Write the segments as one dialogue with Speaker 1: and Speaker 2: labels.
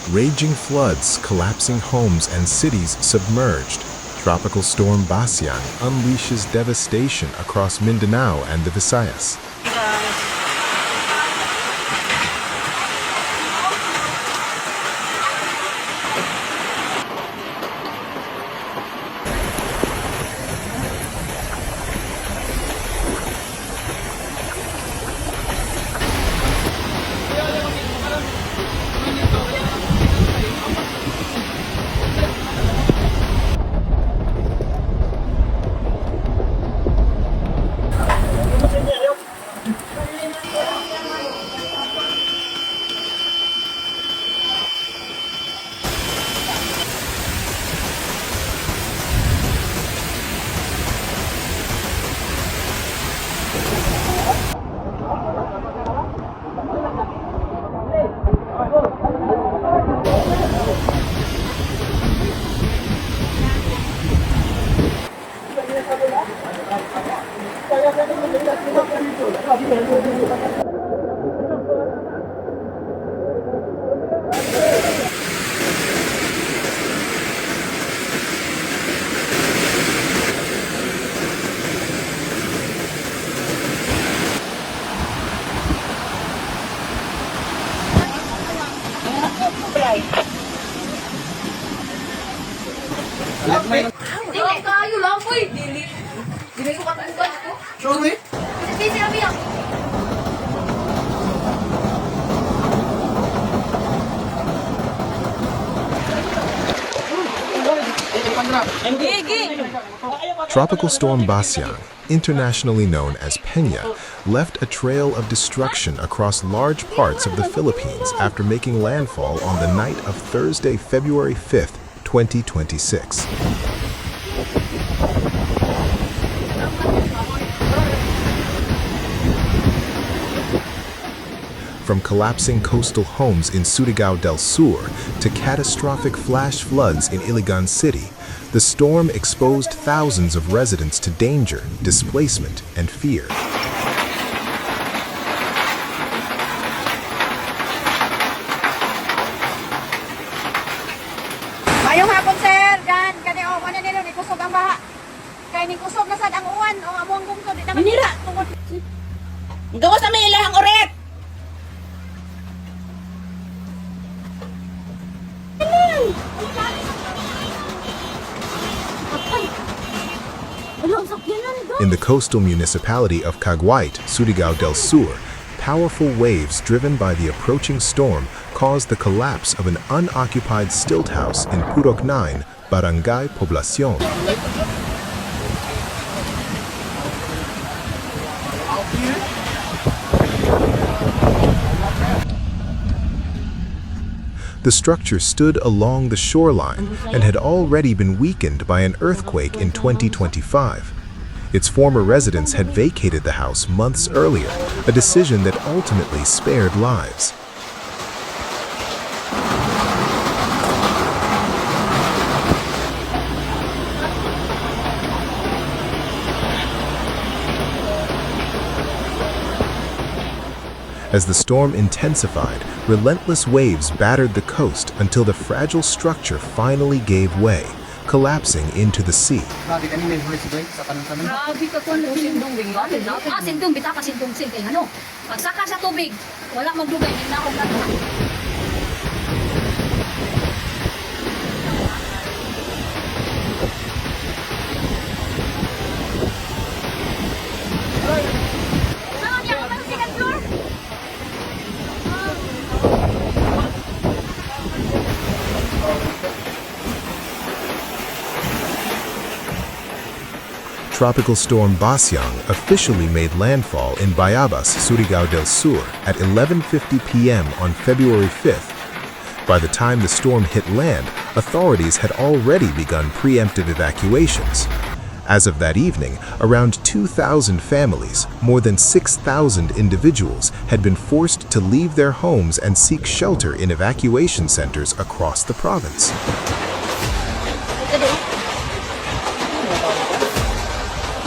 Speaker 1: Raging floods, collapsing homes, and cities submerged. Tropical Storm Basyang unleashes devastation across Mindanao and the Visayas. Tropical Storm Basyang, internationally known as Penha, left a trail of destruction across large parts of the Philippines after making landfall on the night of Thursday, February 5th, 2026. From collapsing coastal homes in Surigao del Sur to catastrophic flash floods in Iligan City, the storm exposed thousands of residents to danger, displacement, and fear.
Speaker 2: Mayong hapon, sir. Gan, kani o ano nilo ni kusog ang baha. Kay ni kusog na sad ang uwan o among gungtod di na manira tungod. Gawas na may ilahang oret.
Speaker 1: In the coastal municipality of Cagwait, Surigao del Sur, powerful waves driven by the approaching storm caused the collapse of an unoccupied stilt house in Purok 9, Barangay Poblacion. The structure stood along the shoreline and had already been weakened by an earthquake in 2025. Its former residents had vacated the house months earlier, a decision that ultimately spared lives. As the storm intensified, relentless waves battered the coast until the fragile structure finally gave way, collapsing into the sea. Tropical Storm Basyang officially made landfall in Bayabas, Surigao del Sur at 11:50 p.m. on February 5th. By the time the storm hit land, authorities had already begun preemptive evacuations. As of that evening, around 2,000 families, more than 6,000 individuals, had been forced to leave their homes and seek shelter in evacuation centers across the province.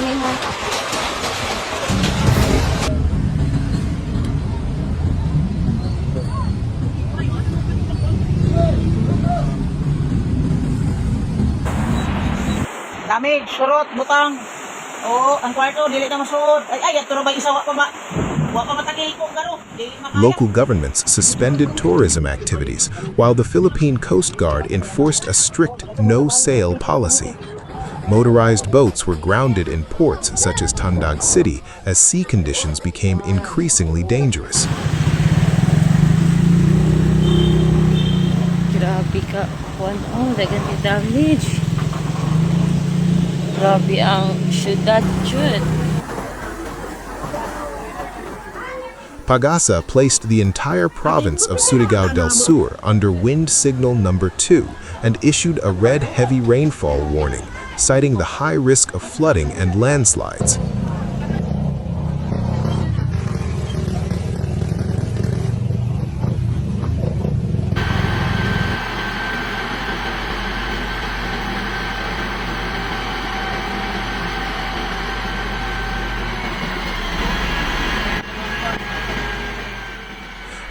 Speaker 3: Damage, surot, butang. Oo, ang kwarto, dili na masuod. Ay, ito na ba isa, wa pa matakil ko, garo. Dili makaya.
Speaker 1: Local governments suspended tourism activities, while the Philippine Coast Guard enforced a strict no-sail policy. Motorized boats were grounded in ports such as Tubod City as sea conditions became increasingly dangerous.
Speaker 4: Grabe ka, Juan. Oh, dagan ni damage. Grabe ang syudad, Jud.
Speaker 1: Pag-asa placed the entire province of Surigao del Sur under wind signal number 2 and issued a red heavy rainfall warning, citing the high risk of flooding and landslides.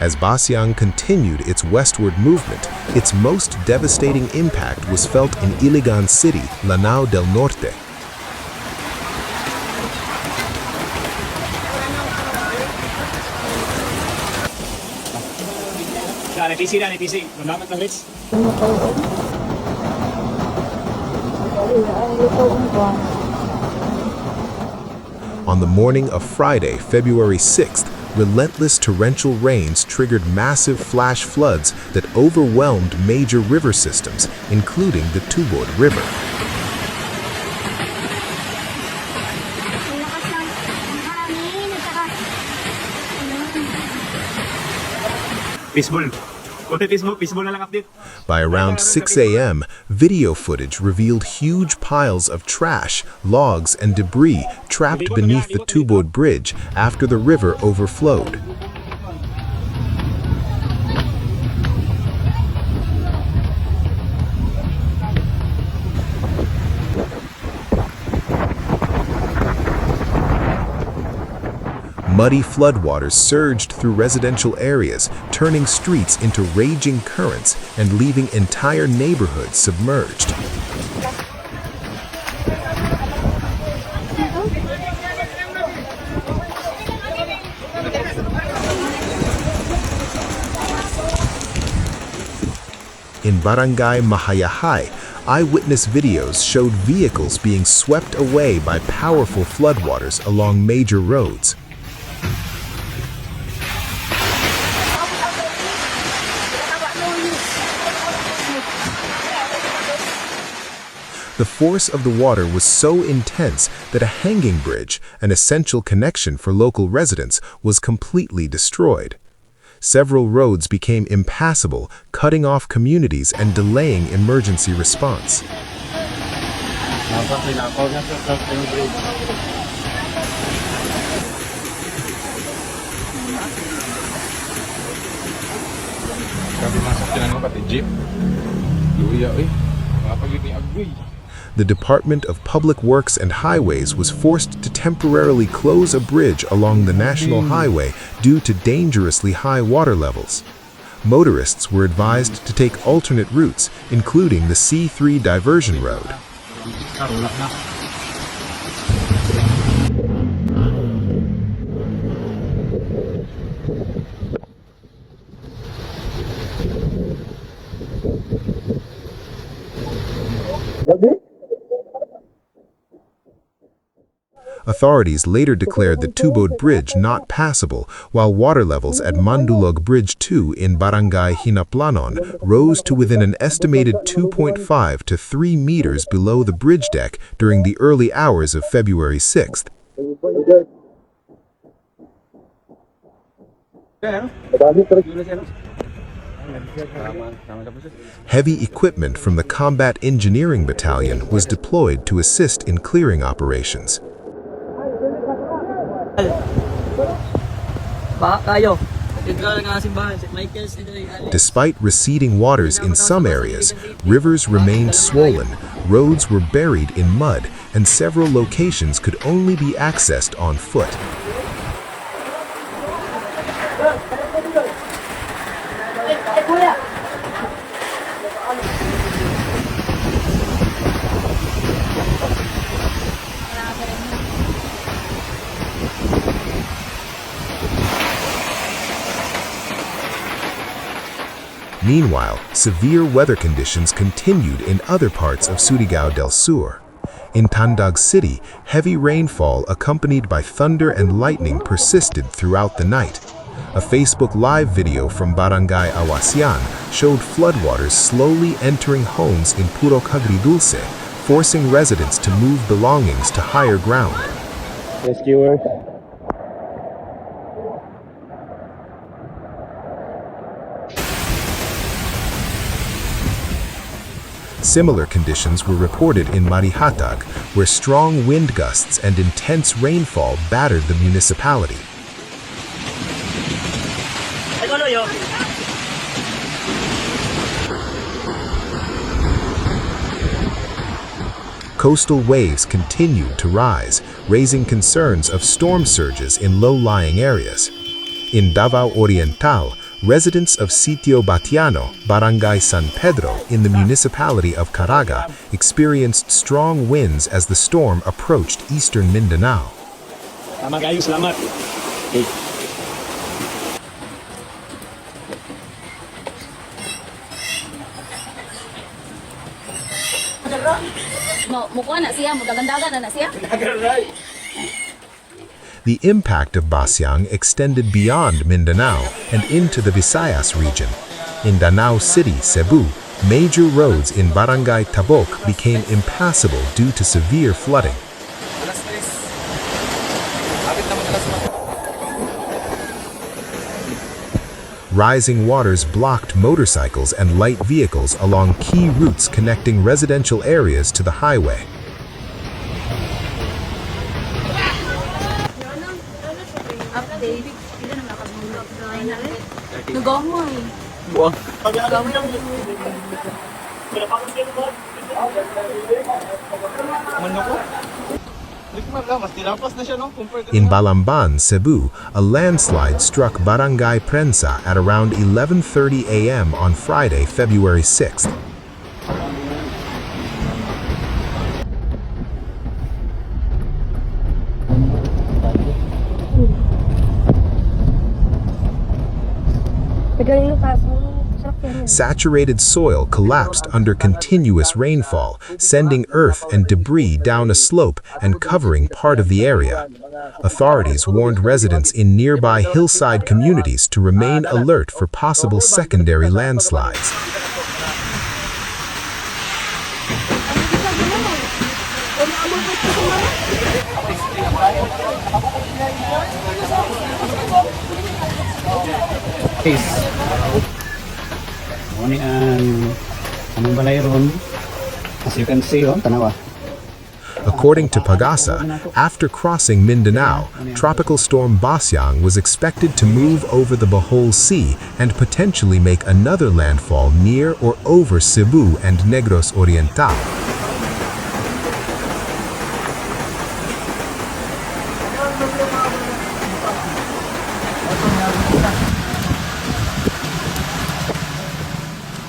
Speaker 1: As Basyang continued its westward movement, its most devastating impact was felt in Iligan City, Lanao del Norte. On the morning of Friday, February 6th, relentless torrential rains triggered massive flash floods that overwhelmed major river systems, including the Tubod River. By around 6 a.m., video footage revealed huge piles of trash, logs, and debris trapped beneath the Tubod Bridge after the river overflowed. Muddy floodwaters surged through residential areas, turning streets into raging currents and leaving entire neighborhoods submerged. In Barangay Mahayahay, eyewitness videos showed vehicles being swept away by powerful floodwaters along major roads. The force of the water was so intense that a hanging bridge, an essential connection for local residents, was completely destroyed. Several roads became impassable, cutting off communities and delaying emergency response. The Department of Public Works and Highways was forced to temporarily close a bridge along the national highway due to dangerously high water levels. Motorists were advised to take alternate routes, including the C3 diversion road. Authorities later declared the Tubod Bridge not passable, while water levels at Mandulog Bridge 2 in Barangay Hinaplanon rose to within an estimated 2.5 to 3 meters below the bridge deck during the early hours of February 6th. Heavy equipment from the Combat Engineering Battalion was deployed to assist in clearing operations. Despite receding waters in some areas, rivers remained swollen, roads were buried in mud, and several locations could only be accessed on foot. Meanwhile, severe weather conditions continued in other parts of Surigao del Sur. In Tandag City, heavy rainfall accompanied by thunder and lightning persisted throughout the night. A Facebook Live video from Barangay Awasian showed floodwaters slowly entering homes in Purok Agridulce, forcing residents to move belongings to higher ground.
Speaker 5: Rescuers.
Speaker 1: Similar conditions were reported in Marihatag, where strong wind gusts and intense rainfall battered the municipality. Coastal waves continued to rise, raising concerns of storm surges in low-lying areas. In Davao Oriental, residents of Sitio Batiano, Barangay San Pedro in the municipality of Caraga experienced strong winds as the storm approached eastern Mindanao.
Speaker 5: Salamat.
Speaker 1: The impact of Basyang extended beyond Mindanao and into the Visayas region. In Lanao City, Cebu, major roads in Barangay Tabok became impassable due to severe flooding. Rising waters blocked motorcycles and light vehicles along key routes connecting residential areas to the highway. In Balamban, Cebu, a landslide struck Barangay Prensa at around 11:30 a.m. on Friday, February 6th. Saturated soil collapsed under continuous rainfall, sending earth and debris down a slope and covering part of the area. Authorities warned residents in nearby hillside communities to remain alert for possible secondary landslides.
Speaker 5: As you can see, tanawa.
Speaker 1: According to Pagasa, after crossing Mindanao, Tropical Storm Basyang was expected to move over the Bohol Sea and potentially make another landfall near or over Cebu and Negros Oriental.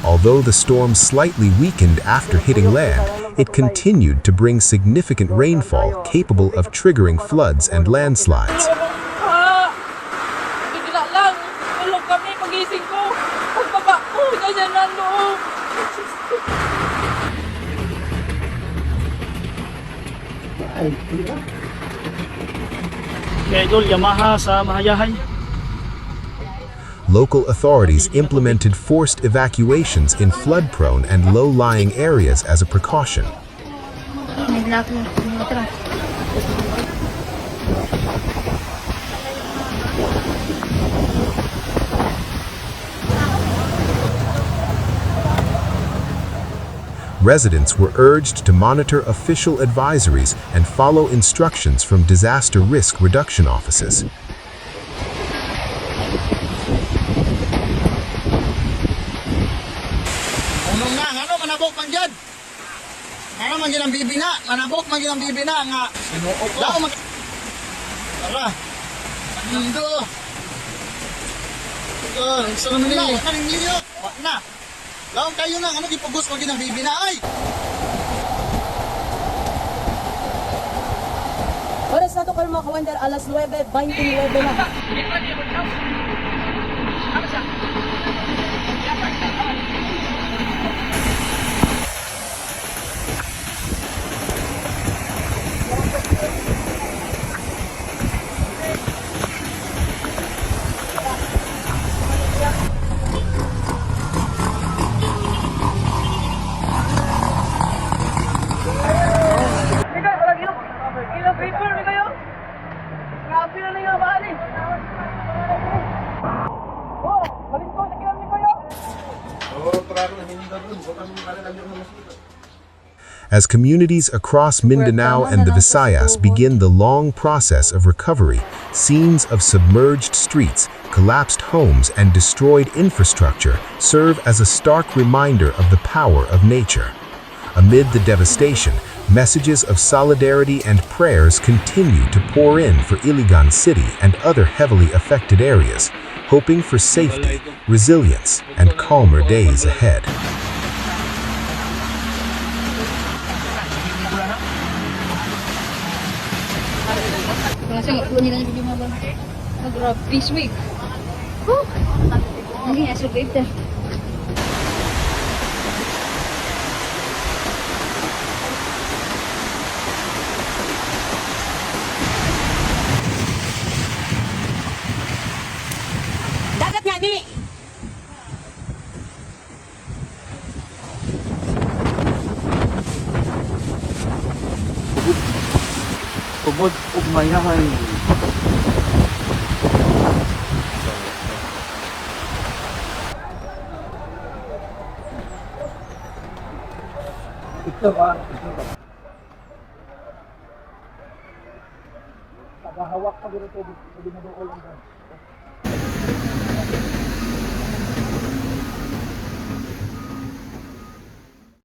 Speaker 1: Although the storm slightly weakened after hitting land, it continued to bring significant rainfall capable of triggering floods and landslides. Local authorities implemented forced evacuations in flood-prone and low-lying areas as a precaution. Residents were urged to monitor official advisories and follow instructions from disaster risk reduction offices.
Speaker 6: man ginang bibina, manabok man ginang bibina nga. Lao mag Tara. Mundo. Sa naman ni. Kaning liyo. Wa na. Lao kayo na ano gipugos man ginang bibina ay.
Speaker 2: Oras na to karon mga kawander, alas 9:29 na.
Speaker 1: As communities across Mindanao and the Visayas begin the long process of recovery, scenes of submerged streets, collapsed homes, and destroyed infrastructure serve as a stark reminder of the power of nature. Amid the devastation, messages of solidarity and prayers continue to pour in for Iligan City and other heavily affected areas, hoping for safety, resilience, and calmer days ahead.
Speaker 7: Kasi nga, nila yung video mga bang. Grabe, this week. Naging aso babe na.
Speaker 2: Dagat nga ni.
Speaker 5: Tubod, ugmayahan. Ito ba? Pagahawak pa dito, hindi mo doon lang.